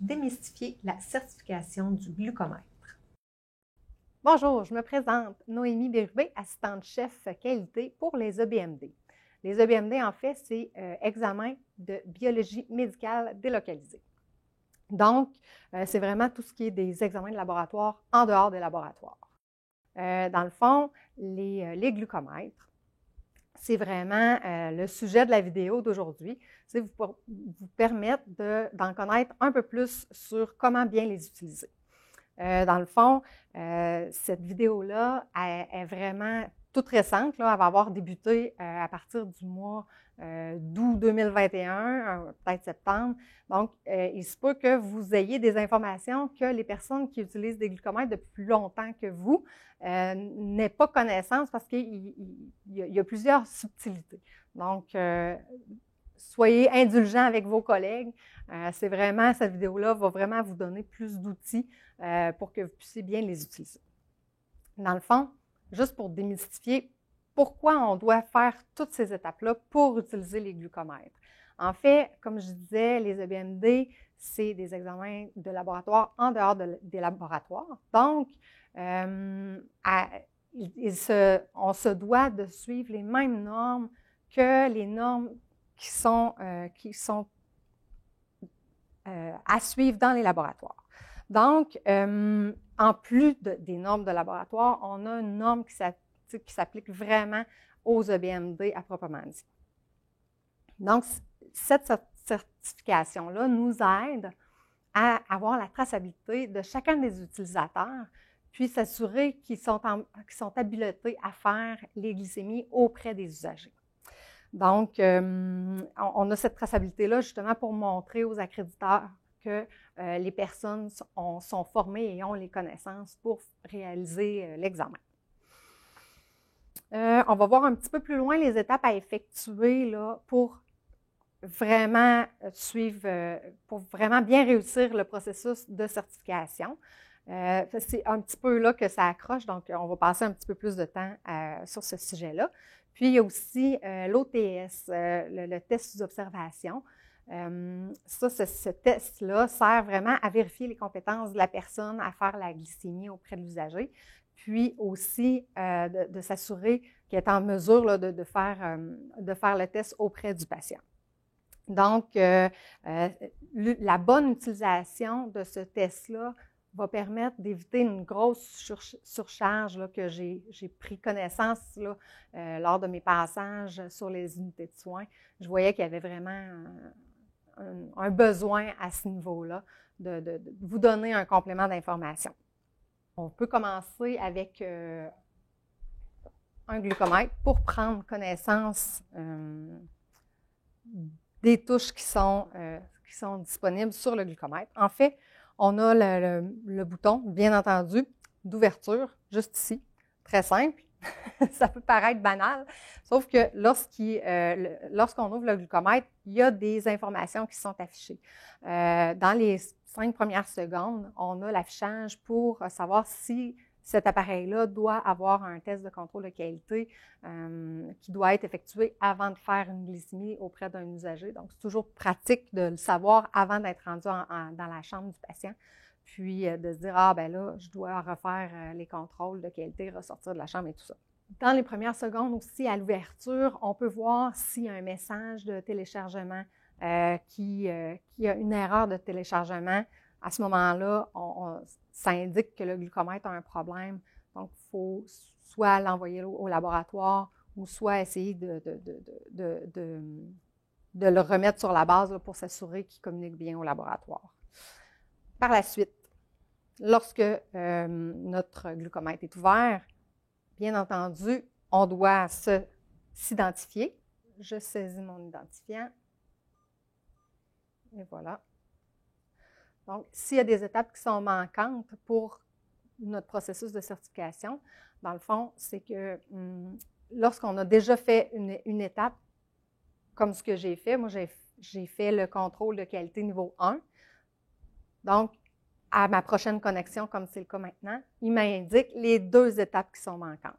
démystifier la certification du glucomètre. Bonjour, je me présente, Noémie Bérubé, assistante chef qualité pour les EBMD. Les EBMD, en fait, c'est examen de biologie médicale délocalisée. Donc, c'est vraiment tout ce qui est des examens de laboratoire en dehors des laboratoires. Dans le fond, les glucomètres, c'est vraiment le sujet de la vidéo d'aujourd'hui. C'est vous permettre d'en connaître un peu plus sur comment bien les utiliser. Dans le fond, cette vidéo-là est vraiment toute récente. Là, elle va avoir débuté à partir du mois d'août 2021, peut-être septembre. Donc, il se peut que vous ayez des informations que les personnes qui utilisent des glucomètres depuis plus longtemps que vous n'aient pas connaissance parce qu'il y a plusieurs subtilités. Donc, soyez indulgents avec vos collègues. C'est vraiment, cette vidéo-là va vraiment vous donner plus d'outils pour que vous puissiez bien les utiliser. Dans le fond, juste pour démystifier, pourquoi on doit faire toutes ces étapes-là pour utiliser les glucomètres? En fait, comme je disais, les EBMD, c'est des examens de laboratoire en dehors des laboratoires. Donc, on se doit de suivre les mêmes normes que les normes qui sont à suivre dans les laboratoires. Donc, en plus des normes de laboratoire, on a une norme qui s'applique vraiment aux EBMD à proprement dit. Donc, cette certification-là nous aide à avoir la traçabilité de chacun des utilisateurs, puis s'assurer qu'ils sont habilités à faire les glycémies auprès des usagers. Donc, on a cette traçabilité-là justement pour montrer aux accréditeurs que les personnes sont formées et ont les connaissances pour réaliser l'examen. On va voir un petit peu plus loin les étapes à effectuer là, pour vraiment suivre, pour vraiment bien réussir le processus de certification. C'est un petit peu là que ça accroche, donc on va passer un petit peu plus de temps sur ce sujet-là. Puis, il y a aussi l'OTS, le test sous observation. Ce test-là sert vraiment à vérifier les compétences de la personne à faire la glycémie auprès de l'usager, puis aussi de s'assurer qu'elle est en mesure là, de faire le test auprès du patient. Donc, la bonne utilisation de ce test-là va permettre d'éviter une grosse surcharge là, que j'ai pris connaissance là, lors de mes passages sur les unités de soins. Je voyais qu'il y avait vraiment un besoin à ce niveau-là de vous donner un complément d'information. On peut commencer avec un glucomètre pour prendre connaissance des touches qui sont disponibles sur le glucomètre. En fait, on a le bouton, bien entendu, d'ouverture, juste ici, très simple. Ça peut paraître banal, sauf que lorsqu'on ouvre le glucomètre, il y a des informations qui sont affichées. Dans les 5 premières secondes, on a l'affichage pour savoir si cet appareil-là doit avoir un test de contrôle de qualité qui doit être effectué avant de faire une glycémie auprès d'un usager. Donc, c'est toujours pratique de le savoir avant d'être rendu dans la chambre du patient, puis de se dire « Ah, ben là, je dois refaire les contrôles de qualité, ressortir de la chambre et tout ça ». Dans les premières secondes aussi, à l'ouverture, on peut voir s'il y a un message de téléchargement qui a une erreur de téléchargement. À ce moment-là, ça indique que le glucomètre a un problème. Donc, il faut soit l'envoyer au laboratoire ou soit essayer de le remettre sur la base là, pour s'assurer qu'il communique bien au laboratoire. Par la suite, lorsque notre glucomètre est ouvert, bien entendu, on doit s'identifier. Je saisis mon identifiant. Et voilà. Donc, s'il y a des étapes qui sont manquantes pour notre processus de certification, dans le fond, c'est que lorsqu'on a déjà fait une étape, comme ce que j'ai fait, moi j'ai fait le contrôle de qualité niveau 1. Donc, à ma prochaine connexion, comme c'est le cas maintenant, il m'indique les 2 étapes qui sont manquantes.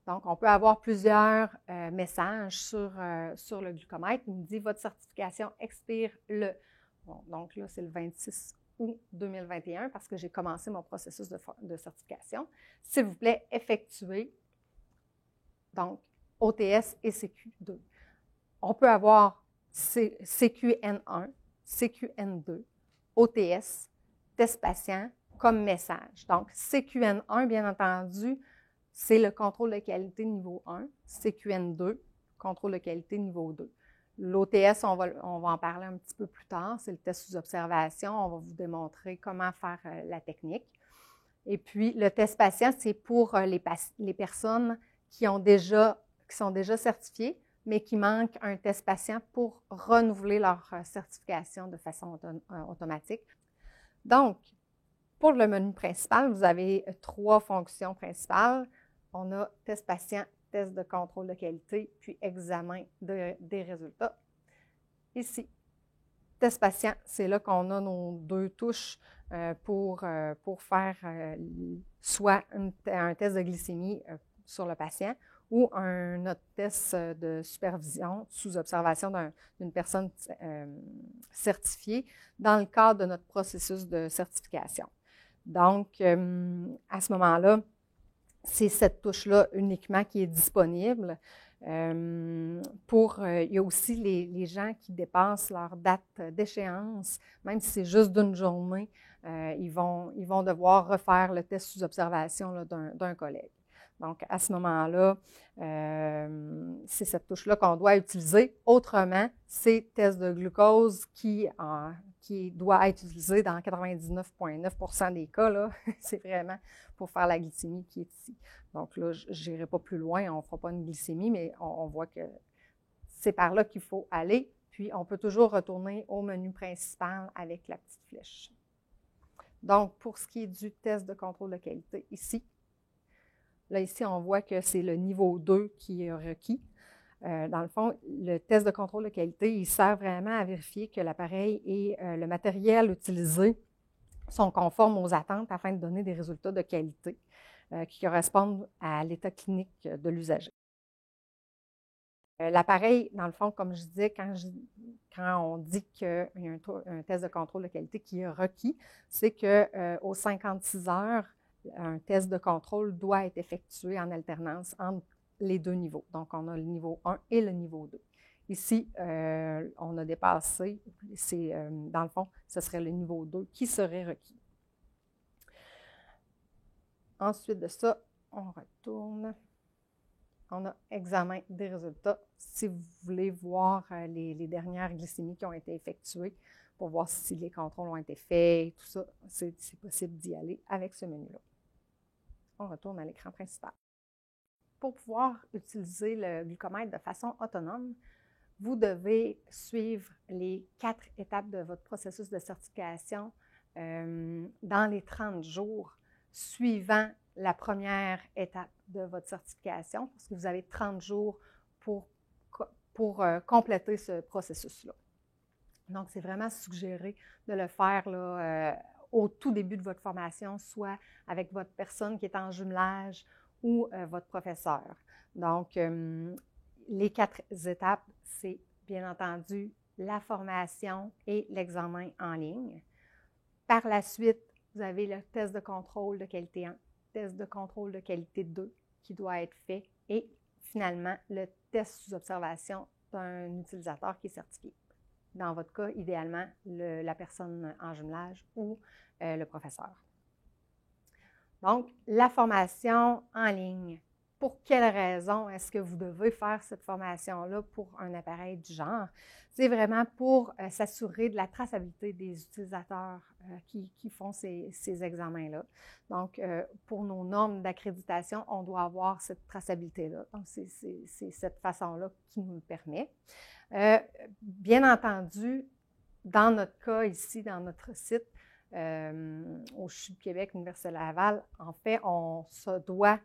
Donc, on peut avoir plusieurs messages sur le glucomètre. Il me dit « Votre certification expire le… » Bon, donc là, c'est le 26 août 2021 parce que j'ai commencé mon processus de certification. S'il vous plaît, effectuez donc OTS et CQ2. On peut avoir CQN1, CQN2, OTS, test patient comme message. Donc, CQN1, bien entendu, c'est le contrôle de qualité niveau 1. CQN2, contrôle de qualité niveau 2. L'OTS, on va en parler un petit peu plus tard, c'est le test sous observation. On va vous démontrer comment faire la technique. Et puis, le test patient, c'est pour les personnes qui sont déjà certifiées, mais qui manquent un test patient pour renouveler leur certification de façon automatique. Donc, pour le menu principal, vous avez 3 fonctions principales. On a test patient, test de contrôle de qualité, puis examen des résultats. Ici, test patient, c'est là qu'on a nos 2 touches pour faire soit un test de glycémie sur le patient ou un autre test de supervision sous observation d'une personne certifiée dans le cadre de notre processus de certification. Donc, à ce moment-là, c'est cette touche-là uniquement qui est disponible. Il y a aussi les gens qui dépassent leur date d'échéance, même si c'est juste d'une journée, ils vont devoir refaire le test sous observation là, d'un collègue. Donc, à ce moment-là, c'est cette touche-là qu'on doit utiliser. Autrement, c'est test de glucose qui doit être utilisé dans 99,9% des cas. Là, c'est vraiment pour faire la glycémie qui est ici. Donc là, je n'irai pas plus loin, on ne fera pas une glycémie, mais on voit que c'est par là qu'il faut aller. Puis, on peut toujours retourner au menu principal avec la petite flèche. Donc, pour ce qui est du test de contrôle de qualité, ici, on voit que c'est le niveau 2 qui est requis. Dans le fond, le test de contrôle de qualité, il sert vraiment à vérifier que l'appareil et le matériel utilisé sont conformes aux attentes afin de donner des résultats de qualité qui correspondent à l'état clinique de l'usager. L'appareil, dans le fond, comme je disais, quand on dit qu'il y a un test de contrôle de qualité qui est requis, c'est qu'aux 56 heures, un test de contrôle doit être effectué en alternance entre les 2 niveaux. Donc, on a le niveau 1 et le niveau 2. Ici, on a dépassé, dans le fond, ce serait le niveau 2 qui serait requis. Ensuite de ça, on retourne. On a examen des résultats. Si vous voulez voir les dernières glycémies qui ont été effectuées pour voir si les contrôles ont été faits, tout ça, c'est possible d'y aller avec ce menu-là. On retourne à l'écran principal. Pour pouvoir utiliser le glucomètre de façon autonome, vous devez suivre les 4 étapes de votre processus de certification dans les 30 jours suivant la première étape de votre certification, parce que vous avez 30 jours pour compléter ce processus-là. Donc, c'est vraiment suggéré de le faire là, au tout début de votre formation, soit avec votre personne qui est en jumelage ou votre professeur. Donc, les 4 étapes, c'est bien entendu la formation et l'examen en ligne. Par la suite, vous avez le test de contrôle de qualité 1, test de contrôle de qualité 2 qui doit être fait et finalement le test sous observation d'un utilisateur qui est certifié. Dans votre cas, idéalement, la personne en jumelage ou le professeur. Donc, la formation en ligne. Pour quelles raisons est-ce que vous devez faire cette formation-là pour un appareil du genre? C'est vraiment pour s'assurer de la traçabilité des utilisateurs qui font ces examens-là. Donc, pour nos normes d'accréditation, on doit avoir cette traçabilité-là. Donc, c'est cette façon-là qui nous le permet. Bien entendu, dans notre cas ici, dans notre site, au CHU de Québec, Université Laval, en fait, on se doit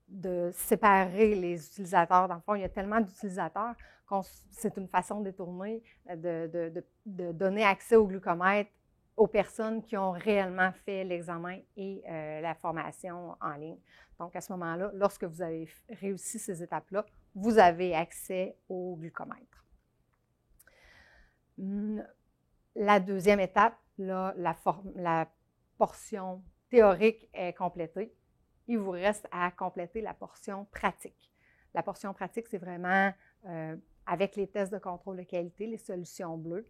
de séparer les utilisateurs. Dans le fond, il y a tellement d'utilisateurs que c'est une façon détournée de donner accès au glucomètre aux personnes qui ont réellement fait l'examen et la formation en ligne. Donc, à ce moment-là, lorsque vous avez réussi ces étapes-là, vous avez accès au glucomètre. La deuxième étape, là, la portion théorique est complétée. Il vous reste à compléter la portion pratique. La portion pratique, c'est vraiment avec les tests de contrôle de qualité, les solutions bleues.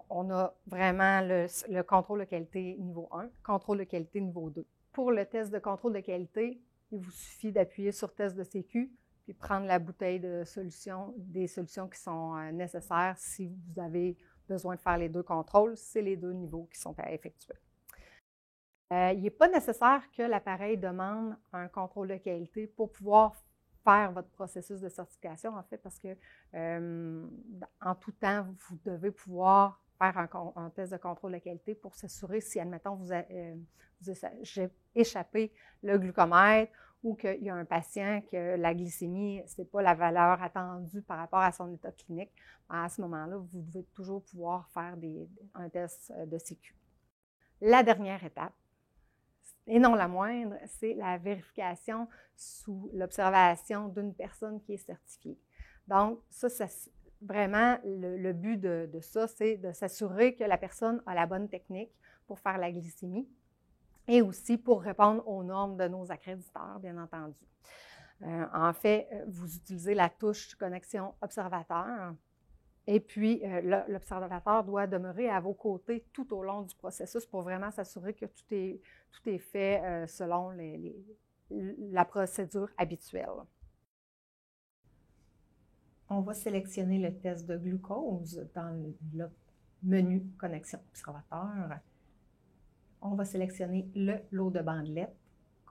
On a vraiment le contrôle de qualité niveau 1, contrôle de qualité niveau 2. Pour le test de contrôle de qualité, il vous suffit d'appuyer sur test de sécu, puis prendre la bouteille de solutions, des solutions qui sont nécessaires si vous avez besoin de faire les deux contrôles. C'est les deux niveaux qui sont à effectuer. Il n'est pas nécessaire que l'appareil demande un contrôle de qualité pour pouvoir faire votre processus de certification, en fait, parce que en tout temps, vous devez pouvoir faire un test de contrôle de qualité pour s'assurer si, admettons, vous échappez le glucomètre ou qu'il y a un patient que la glycémie, ce n'est pas la valeur attendue par rapport à son état clinique. À ce moment-là, vous devez toujours pouvoir faire un test de sécu. La dernière étape, et non la moindre, c'est la vérification sous l'observation d'une personne qui est certifiée. Donc, ça vraiment, le but de ça, c'est de s'assurer que la personne a la bonne technique pour faire la glycémie et aussi pour répondre aux normes de nos accréditeurs, bien entendu. En fait, vous utilisez la touche connexion observateur. Et puis, l'observateur doit demeurer à vos côtés tout au long du processus pour vraiment s'assurer que tout est fait selon la procédure habituelle. On va sélectionner le test de glucose dans le menu Connexion observateur. On va sélectionner le lot de bandelettes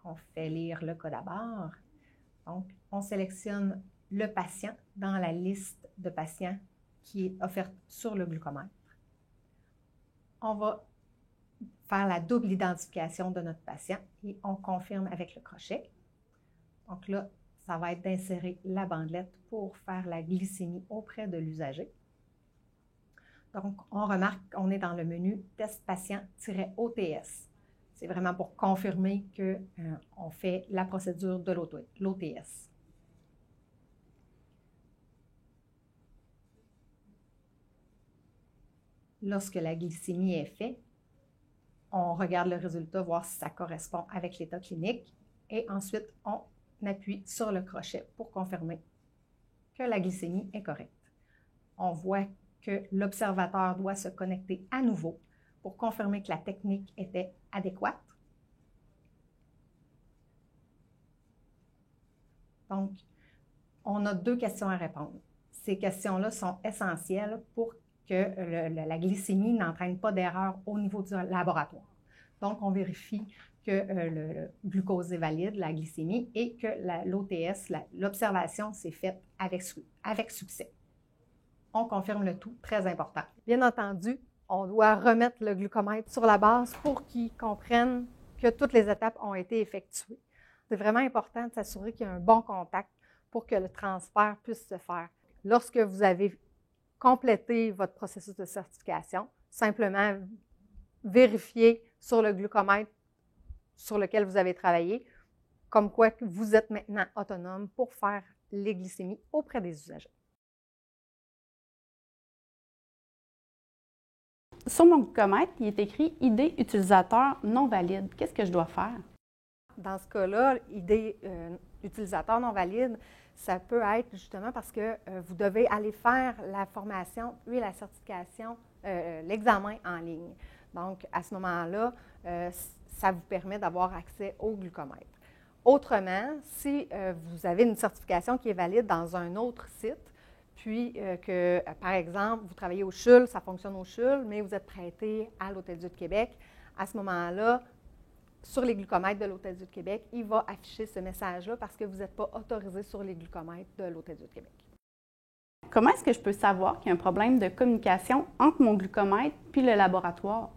qu'on fait lire le code à barre. Donc, on sélectionne le patient dans la liste de patients qui est offerte sur le glucomètre. On va faire la double identification de notre patient et on confirme avec le crochet. Donc là, ça va être d'insérer la bandelette pour faire la glycémie auprès de l'usager. Donc, on remarque qu'on est dans le menu Test patient-OTS. C'est vraiment pour confirmer qu'on fait la procédure de l'OTS. Lorsque la glycémie est faite, on regarde le résultat, voir si ça correspond avec l'état clinique. Et ensuite, on appuie sur le crochet pour confirmer que la glycémie est correcte. On voit que l'observateur doit se connecter à nouveau pour confirmer que la technique était adéquate. Donc, on a 2 questions à répondre. Ces questions-là sont essentielles pour que la glycémie n'entraîne pas d'erreur au niveau du laboratoire. Donc, on vérifie que le glucose est valide, la glycémie, et que l'OTS, l'observation, s'est faite avec succès. On confirme le tout, très important. Bien entendu, on doit remettre le glucomètre sur la base pour qu'ils comprennent que toutes les étapes ont été effectuées. C'est vraiment important de s'assurer qu'il y a un bon contact pour que le transfert puisse se faire. Lorsque vous avez complété votre processus de certification, simplement vérifier sur le glucomètre sur lequel vous avez travaillé, comme quoi vous êtes maintenant autonome pour faire les glycémies auprès des usagers. Sur mon glucomètre, il est écrit « ID utilisateur non valide ». Qu'est-ce que je dois faire? Dans ce cas-là, ID utilisateur non valide, ça peut être justement parce que vous devez aller faire la formation puis la certification, l'examen en ligne. Donc, à ce moment-là, ça vous permet d'avoir accès au glucomètre. Autrement, si vous avez une certification qui est valide dans un autre site, puis que, par exemple, vous travaillez au CHUL, ça fonctionne au CHUL, mais vous êtes prêté à l'Hôtel-Dieu de Québec, à ce moment-là, sur les glucomètres de l'Hôtel-Dieu de Québec, il va afficher ce message-là parce que vous n'êtes pas autorisé sur les glucomètres de l'Hôtel-Dieu de Québec. Comment est-ce que je peux savoir qu'il y a un problème de communication entre mon glucomètre puis le laboratoire?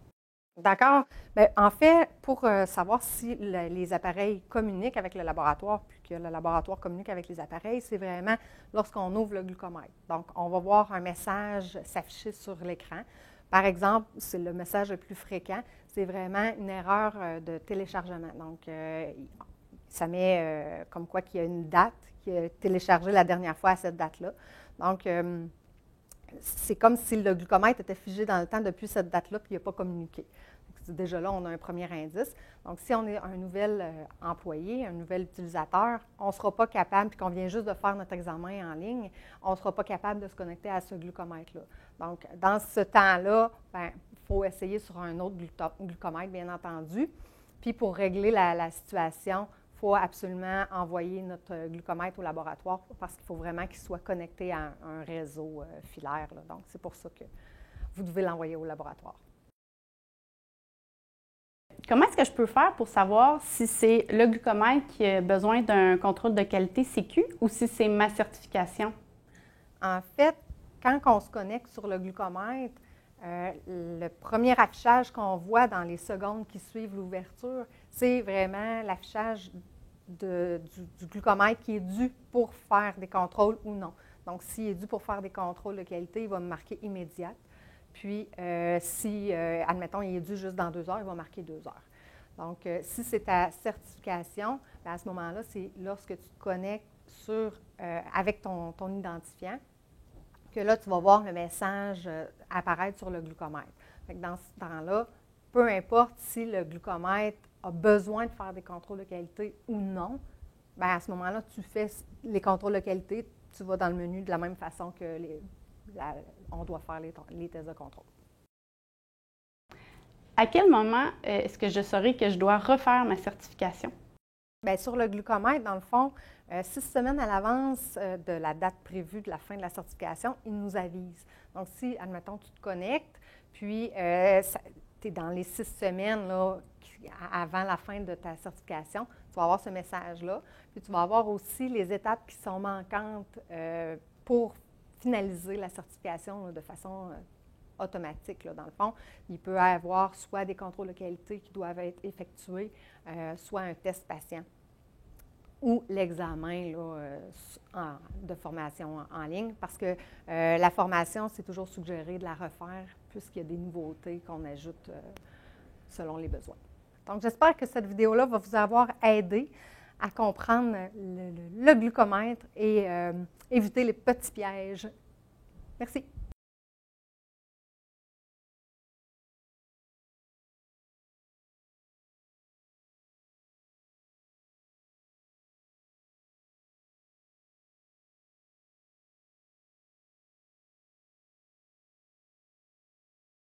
D'accord. Bien, en fait, pour savoir si les appareils communiquent avec le laboratoire, puis que le laboratoire communique avec les appareils, c'est vraiment lorsqu'on ouvre le glucomètre. Donc, on va voir un message s'afficher sur l'écran. Par exemple, c'est le message le plus fréquent, c'est vraiment une erreur de téléchargement. Donc, ça met comme quoi qu'il y a une date qui est téléchargée la dernière fois à cette date-là. Donc, c'est comme si le glucomètre était figé dans le temps depuis cette date-là, puis il n'a pas communiqué. Déjà là, on a un premier indice. Donc, si on est un nouvel employé, un nouvel utilisateur, on ne sera pas capable, puis qu'on vient juste de faire notre examen en ligne, on ne sera pas capable de se connecter à ce glucomètre-là. Donc, dans ce temps-là, il faut essayer sur un autre glucomètre, bien entendu. Puis, pour régler la situation, il faut absolument envoyer notre glucomètre au laboratoire parce qu'il faut vraiment qu'il soit connecté à un réseau filaire. Donc, c'est pour ça que vous devez l'envoyer au laboratoire. Comment est-ce que je peux faire pour savoir si c'est le glucomètre qui a besoin d'un contrôle de qualité sécu ou si c'est ma certification? En fait, quand on se connecte sur le glucomètre, le premier affichage qu'on voit dans les secondes qui suivent l'ouverture, c'est vraiment l'affichage du glucomètre qui est dû pour faire des contrôles ou non. Donc, s'il est dû pour faire des contrôles de qualité, il va me marquer immédiate. Puis, si, admettons, il est dû juste dans 2 heures, il va marquer 2 heures. Donc, si c'est ta certification, bien, à ce moment-là, c'est lorsque tu te connectes avec ton identifiant que là, tu vas voir le message apparaître sur le glucomètre. Fait que dans ce temps-là, peu importe si le glucomètre a besoin de faire des contrôles de qualité ou non, bien, à ce moment-là, tu fais les contrôles de qualité, tu vas dans le menu de la même façon que on doit faire les tests de contrôle. À quel moment est-ce que je saurai que je dois refaire ma certification? Bien, sur le glucomètre, dans le fond, 6 semaines à l'avance de la date prévue de la fin de la certification, il nous avise. Donc, si, admettons, tu te connectes, puis tu es dans les 6 semaines là, avant la fin de ta certification, tu vas avoir ce message-là. Puis, tu vas avoir aussi les étapes qui sont manquantes pour finaliser la certification là, de façon automatique, là, dans le fond. Il peut y avoir soit des contrôles de qualité qui doivent être effectués, soit un test patient ou l'examen là, de formation en ligne, parce que la formation, c'est toujours suggéré de la refaire puisqu'il y a des nouveautés qu'on ajoute selon les besoins. Donc, j'espère que cette vidéo-là va vous avoir aidé à comprendre le glucomètre et éviter les petits pièges. Merci.